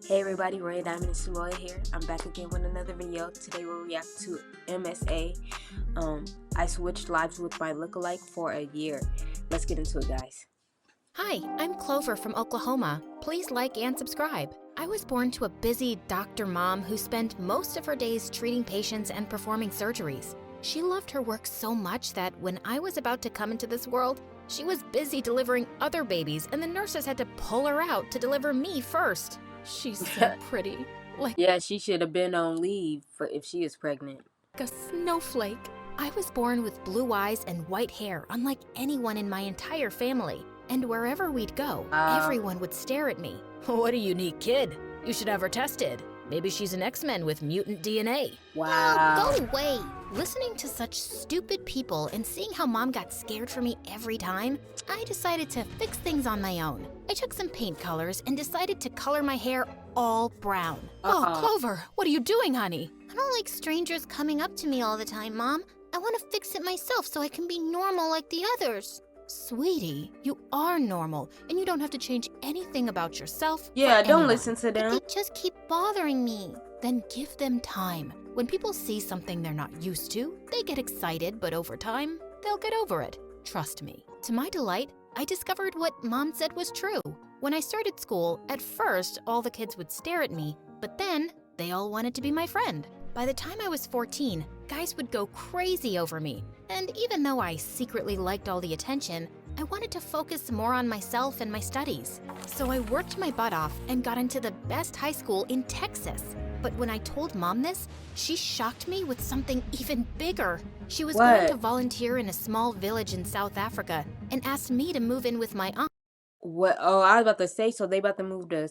Hey everybody, Ray Diamond and Samoa here. I'm back again with another video. Today we'll react to MSA. I switched lives with my lookalike for a year. Let's get into it, guys. Hi, I'm Clover from Oklahoma. Please like and subscribe. I was born to a busy doctor mom who spent most of her days treating patients and performing surgeries. She loved her work so much that when I was about to come into this world, she was busy delivering other babies and the nurses had to pull her out to deliver me first. She's so pretty, Yeah, she should have been on leave for if she is pregnant. a snowflake. I was born with blue eyes and white hair, unlike anyone in my entire family. And wherever we'd go, everyone would stare at me. What a unique kid. You should have her tested. Maybe she's an X-Men with mutant DNA. Wow. Oh, go away. Listening to such stupid people and seeing how Mom got scared for me every time, I decided to fix things on my own. I took some paint colors and decided to color my hair all brown. Oh, Clover, what are you doing, honey? I don't like strangers coming up to me all the time, Mom. I want to fix it myself so I can be normal like the others. Sweetie, you are normal, and you don't have to change anything about yourself. Yeah, don't anyone. listen to them. They just keep bothering me. Then give them time. When people see something they're not used to, they get excited, but over time, they'll get over it. Trust me. To my delight, I discovered what Mom said was true. When I started school, at first, all the kids would stare at me, but then they all wanted to be my friend. By the time I was 14, guys would go crazy over me. And even though I secretly liked all the attention, I wanted to focus more on myself and my studies. So I worked my butt off and got into the best high school in Texas. But when I told Mom this, she shocked me with something even bigger. She was going to volunteer in a small village in South Africa and asked me to move in with my aunt. What? Oh, I was about to say, so they about to move to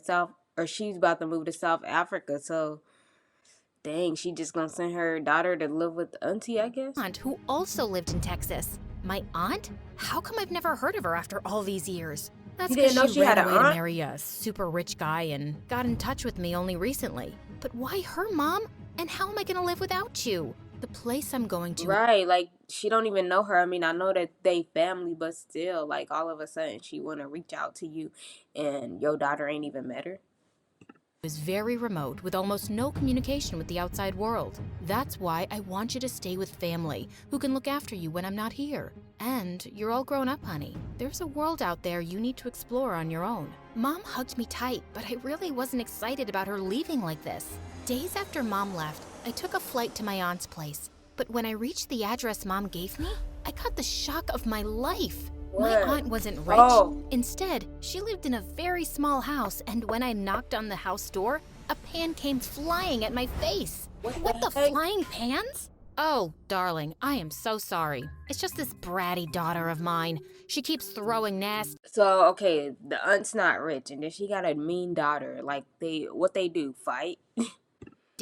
she's about to move to South Africa, so dang, she just gonna send her daughter to live with auntie, I guess? Aunt who also lived in Texas. My aunt? How come I've never heard of her after all these years? That's You didn't know because she ran had an away to aunt? marry a super rich guy and got in touch with me only recently. But why her, Mom? And how am I gonna live without you? The place I'm going to— Right, like she don't even know her. I mean, I know that they family, but still, like all of a sudden she wanna reach out to you and your daughter ain't even met her. is very remote with almost no communication with the outside world. That's why I want you to stay with family who can look after you when I'm not here. And you're all grown up, honey. There's a world out there you need to explore on your own. Mom hugged me tight, but I really wasn't excited about her leaving like this. Days after Mom left, I took a flight to my aunt's place. But when I reached the address Mom gave me, I got the shock of my life. My aunt wasn't rich. Instead, she lived in a very small house, and when I knocked on the house door, a pan came flying at my face. What the flying pans? Oh, darling, I am so sorry. It's just this bratty daughter of mine. She keeps throwing nasty— So, okay, the aunt's not rich, and then she got a mean daughter. Like, what they do, fight?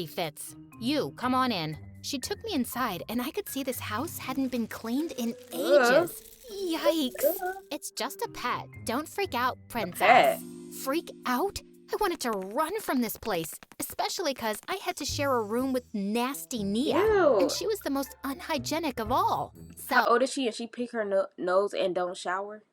fits. You, come on in. She took me inside, and I could see this house hadn't been cleaned in ages. Yikes. It's just a pet. Don't freak out, princess. Freak out? I wanted to run from this place, especially because I had to share a room with nasty Nia. Ew. And she was the most unhygienic of all. So, How old is she? And she pick her nose and don't shower?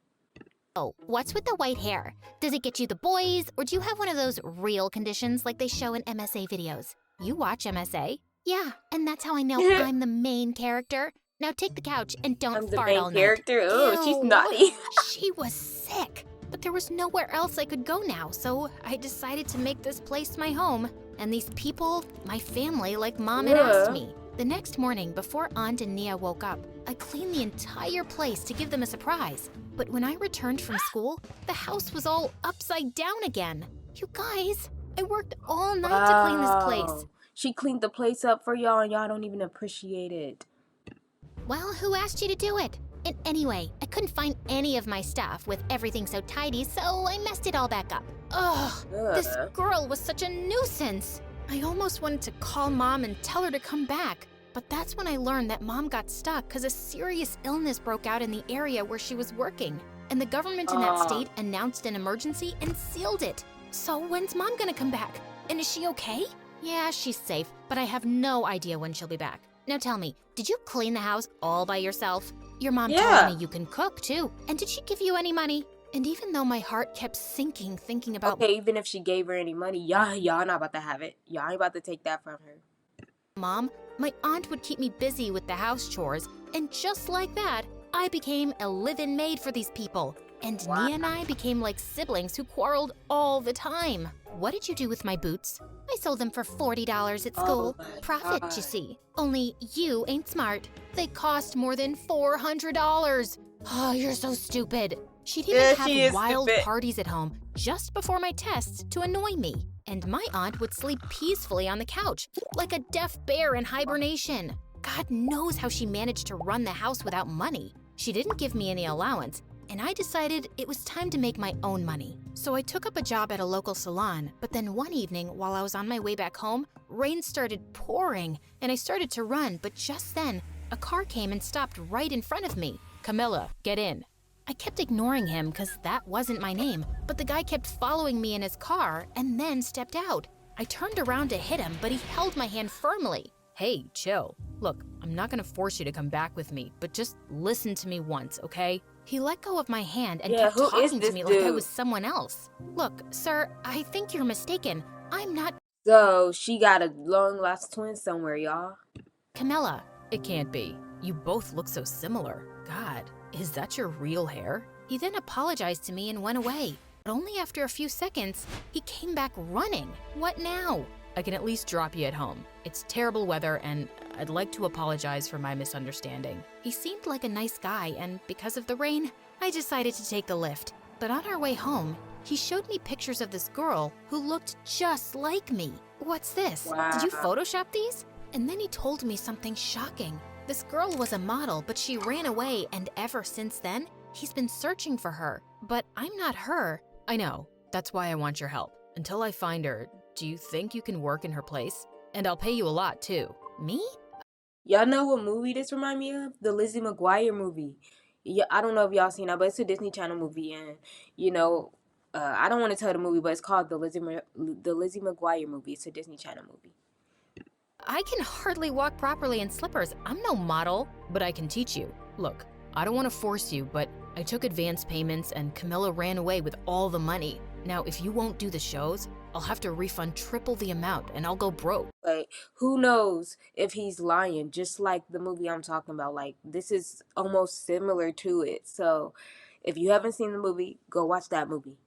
What's with the white hair? Does it get you the boys, or do you have one of those real conditions like they show in MSA videos? you watch MSA? Yeah, and that's how I know I'm the main character. Now take the couch and don't I'm the fart all main night. character. Oh, she's Ew. naughty. She was sick, but there was nowhere else I could go now, so I decided to make this place my home. And these people, my family, like Mom had asked me. The next morning, before Aunt and Nia woke up, I cleaned the entire place to give them a surprise. But when I returned from school, the house was all upside down again. You guys, I worked all night to clean this place. She cleaned the place up for y'all, and y'all don't even appreciate it. Well, who asked you to do it? And anyway, I couldn't find any of my stuff with everything so tidy, so I messed it all back up. Ugh, this girl was such a nuisance. I almost wanted to call Mom and tell her to come back. But that's when I learned that Mom got stuck because a serious illness broke out in the area where she was working. And the government in that state announced an emergency and sealed it. So when's Mom gonna come back? And is she okay? Yeah, she's safe, but I have no idea when she'll be back. Now tell me, did you clean the house all by yourself? Your mom told me you can cook too. And did she give you any money? And even though my heart kept sinking thinking about Okay, even if she gave her any money, y'all not about to have it. Y'all ain't about to take that from her. Mom, my aunt would keep me busy with the house chores, and just like that, I became a live-in maid for these people. And Wow. Nia and I became like siblings who quarreled all the time. What did you do with my boots? I sold them for $40 at school. Oh my Profit, God. you see. Only you ain't smart. They cost more than $400. Oh, you're so stupid. She'd even Yeah, she have is wild stupid. parties at home just before my tests to annoy me. And my aunt would sleep peacefully on the couch, like a deaf bear in hibernation. God knows how she managed to run the house without money. She didn't give me any allowance, and I decided it was time to make my own money. So I took up a job at a local salon, but then one evening, while I was on my way back home, rain started pouring, and I started to run, but just then, a car came and stopped right in front of me. Camilla, get in. I kept ignoring him because that wasn't my name, but the guy kept following me in his car and then stepped out. I turned around to hit him, but he held my hand firmly. Hey, chill. Look, I'm not gonna force you to come back with me, but just listen to me once, okay? He let go of my hand and Yeah, kept who is talking to this me like I dude? was someone else. Look, sir, I think you're mistaken. I'm not So she got a long lost twin somewhere, y'all. Camilla. It can't be. You both look so similar. God, is that your real hair? He then apologized to me and went away. But only after a few seconds, he came back running. What now? I can at least drop you at home. It's terrible weather and I'd like to apologize for my misunderstanding. He seemed like a nice guy and because of the rain, I decided to take the lift. But on our way home, he showed me pictures of this girl who looked just like me. What's this? Did you Wow. Photoshop these? And then he told me something shocking. This girl was a model, but she ran away, and ever since then, he's been searching for her. But I'm not her. I know. That's why I want your help. Until I find her, do you think you can work in her place? And I'll pay you a lot, too. Me? Y'all know what movie this remind me of? The Lizzie McGuire movie. Yeah, I don't know if y'all seen that, but it's a Disney Channel movie, and I don't want to tell the movie, but it's called the Lizzie McGuire movie. It's a Disney Channel movie. I can hardly walk properly in slippers. I'm no model, but I can teach you. Look, I don't want to force you, but I took advance payments and Camilla ran away with all the money. Now, if you won't do the shows, I'll have to refund triple the amount and I'll go broke. Like, who knows if he's lying? Just like the movie I'm talking about. Like, this is almost similar to it. So, if you haven't seen the movie, go watch that movie.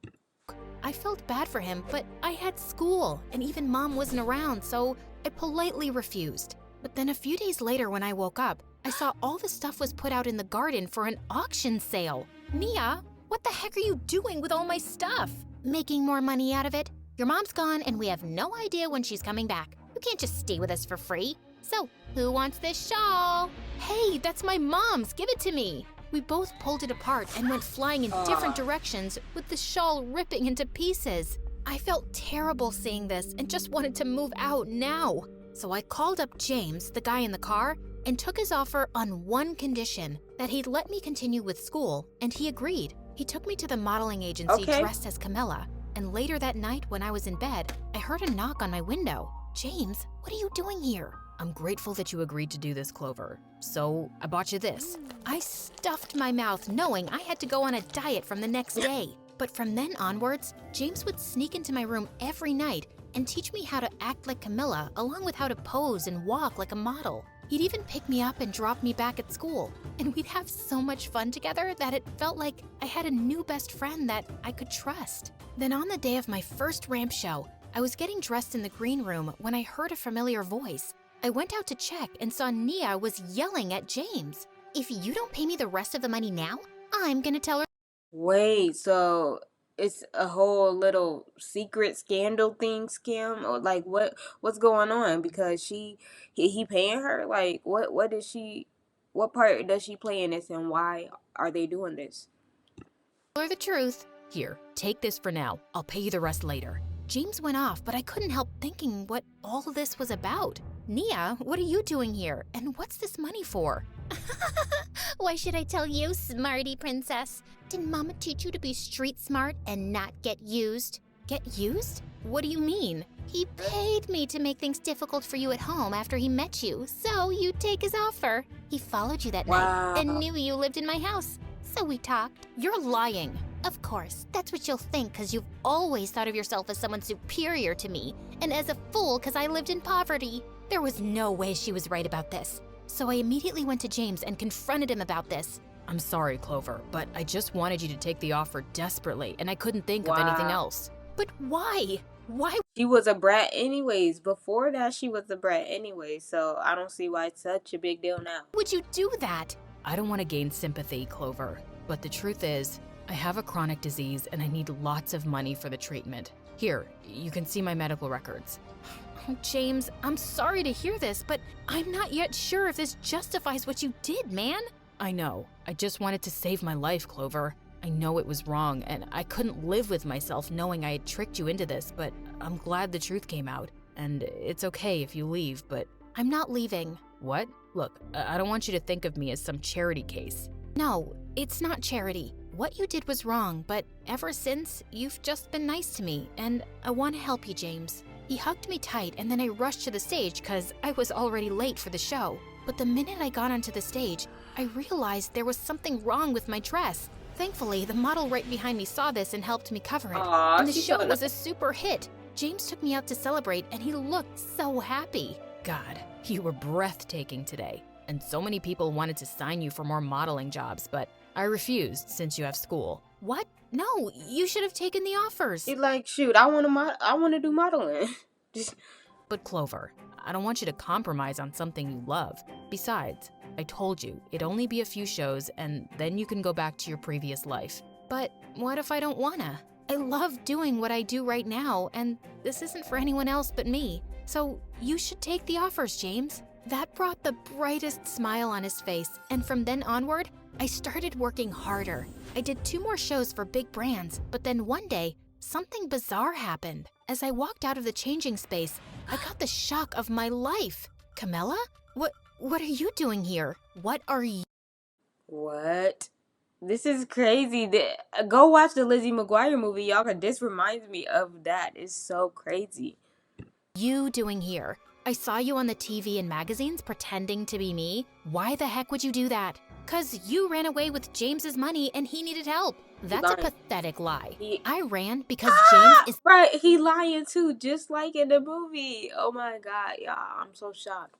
I felt bad for him, but I had school and even mom wasn't around, so I politely refused. But then a few days later when I woke up, I saw all the stuff was put out in the garden for an auction sale. Nia, what the heck are you doing with all my stuff? Making more money out of it. Your mom's gone and we have no idea when she's coming back. You can't just stay with us for free. So, who wants this shawl? Hey, that's my mom's. Give it to me. We both pulled it apart and went flying in different directions with the shawl ripping into pieces. I felt terrible seeing this and just wanted to move out now. So I called up James, the guy in the car, and took his offer on one condition, that he'd let me continue with school, and he agreed. He took me to the modeling agency Okay. dressed as Camilla, and later that night when I was in bed, I heard a knock on my window. James, what are you doing here? I'm grateful that you agreed to do this, Clover. So, I bought you this. I stuffed my mouth knowing I had to go on a diet from the next day. But from then onwards, James would sneak into my room every night and teach me how to act like Camilla, along with how to pose and walk like a model. He'd even pick me up and drop me back at school. And we'd have so much fun together that it felt like I had a new best friend that I could trust. Then on the day of my first ramp show, I was getting dressed in the green room when I heard a familiar voice. I went out to check and saw Nia was yelling at James. If you don't pay me the rest of the money now, I'm gonna tell her. Wait, so it's a whole little secret scandal thing, scam, or like what's going on? Because he paying her? Like what part does she play in this, and why are they doing this? Or the truth. Here, take this for now. I'll pay you the rest later. James went off, but I couldn't help thinking what all of this was about. Nia, what are you doing here? And what's this money for? Why should I tell you, smarty princess? Did Mama teach you to be street smart and not get used? Get used? What do you mean? He paid me to make things difficult for you at home after he met you, so you take his offer. He followed you that Wow. night and knew you lived in my house, so we talked. You're lying. Of course, that's what you'll think because you've always thought of yourself as someone superior to me, and as a fool because I lived in poverty. There was no way she was right about this. So I immediately went to James and confronted him about this. I'm sorry, Clover, but I just wanted you to take the offer desperately, and I couldn't think of anything else. But why? Why? She was a brat anyways. Before that, she was a brat anyway. So I don't see why it's such a big deal now. Would you do that? I don't want to gain sympathy, Clover, but the truth is, I have a chronic disease and I need lots of money for the treatment. Here, you can see my medical records. Oh, James, I'm sorry to hear this, but I'm not yet sure if this justifies what you did, man. I know. I just wanted to save my life, Clover. I know it was wrong, and I couldn't live with myself knowing I had tricked you into this, but I'm glad the truth came out. And it's okay if you leave, but... I'm not leaving. What? Look, I don't want you to think of me as some charity case. No, it's not charity. What you did was wrong, but ever since, you've just been nice to me, and I want to help you, James. He hugged me tight, and then I rushed to the stage because I was already late for the show. But the minute I got onto the stage, I realized there was something wrong with my dress. Thankfully, the model right behind me saw this and helped me cover it. And the show was a super hit. James took me out to celebrate, and he looked so happy. God, you were breathtaking today. And so many people wanted to sign you for more modeling jobs, but I refused since you have school. What? No, you should have taken the offers. He's like, shoot, I want to do modeling. But Clover, I don't want you to compromise on something you love. Besides, I told you, it'd only be a few shows and then you can go back to your previous life. But what if I don't wanna? I love doing what I do right now, and this isn't for anyone else but me. So you should take the offers, James. That brought the brightest smile on his face, and from then onward, I started working harder. I did 2 more shows for big brands, but then one day, something bizarre happened. As I walked out of the changing space, I got the shock of my life. Camilla? What are you doing here? What are you? What? This is crazy. Go watch the Lizzie McGuire movie, y'all, because this reminds me of that. It's so crazy. You doing here? I saw you on the TV and magazines pretending to be me. Why the heck would you do that? 'Cause you ran away with James's money and he needed help. That's a pathetic lie. I ran because James is... Right, he lying too, just like in the movie. Oh my God, y'all, I'm so shocked.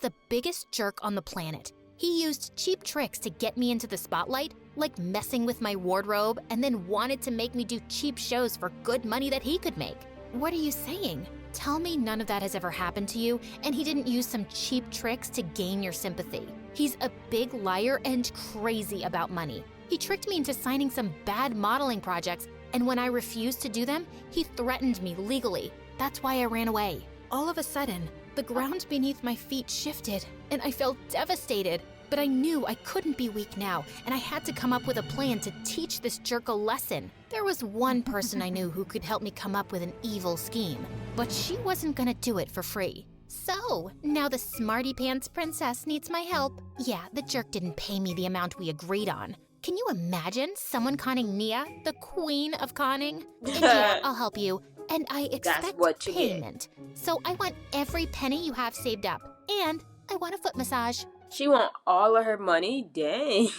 The biggest jerk on the planet. He used cheap tricks to get me into the spotlight, like messing with my wardrobe, and then wanted to make me do cheap shows for good money that he could make. What are you saying? Tell me none of that has ever happened to you, and he didn't use some cheap tricks to gain your sympathy. He's a big liar and crazy about money. He tricked me into signing some bad modeling projects, and when I refused to do them, he threatened me legally. That's why I ran away. All of a sudden, the ground beneath my feet shifted, and I felt devastated. But I knew I couldn't be weak now, and I had to come up with a plan to teach this jerk a lesson. There was one person I knew who could help me come up with an evil scheme, but she wasn't gonna do it for free. So, now the smarty pants princess needs my help. Yeah, the jerk didn't pay me the amount we agreed on. Can you imagine someone conning Nia, the queen of conning? And yeah, I'll help you. And I expect payment. So I want every penny you have saved up. And I want a foot massage. She want all of her money? Dang.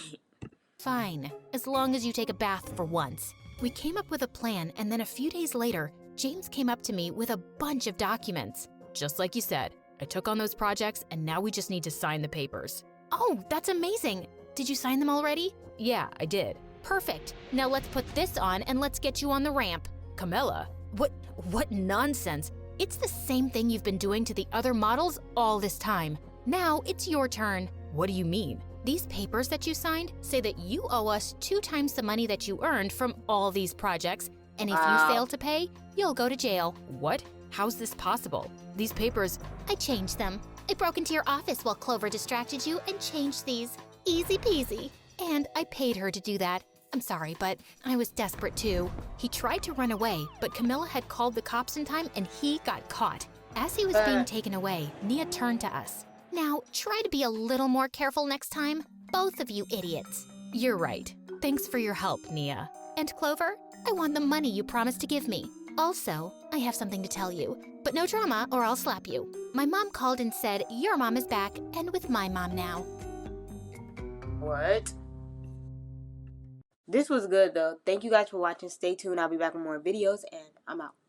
Fine, as long as you take a bath for once. We came up with a plan, and then a few days later, James came up to me with a bunch of documents. Just like you said, I took on those projects and now we just need to sign the papers. Oh, that's amazing. Did you sign them already? Yeah, I did. Perfect. Now let's put this on and let's get you on the ramp. Camilla, what nonsense. It's the same thing you've been doing to the other models all this time. Now it's your turn. What do you mean? These papers that you signed say that you owe us 2 times the money that you earned from all these projects, and if you fail to pay, you'll go to jail. What? How's this possible? These papers... I changed them. I broke into your office while Clover distracted you and changed these. Easy peasy. And I paid her to do that. I'm sorry, but I was desperate too. He tried to run away, but Camilla had called the cops in time and he got caught. As he was being taken away, Nia turned to us. Now, try to be a little more careful next time. Both of you idiots. You're right. Thanks for your help, Nia. And Clover, I want the money you promised to give me. Also, I have something to tell you, but no drama or I'll slap you. My mom called and said your mom is back and with my mom now. What? This was good though. Thank you guys for watching. Stay tuned. I'll be back with more videos, and I'm out.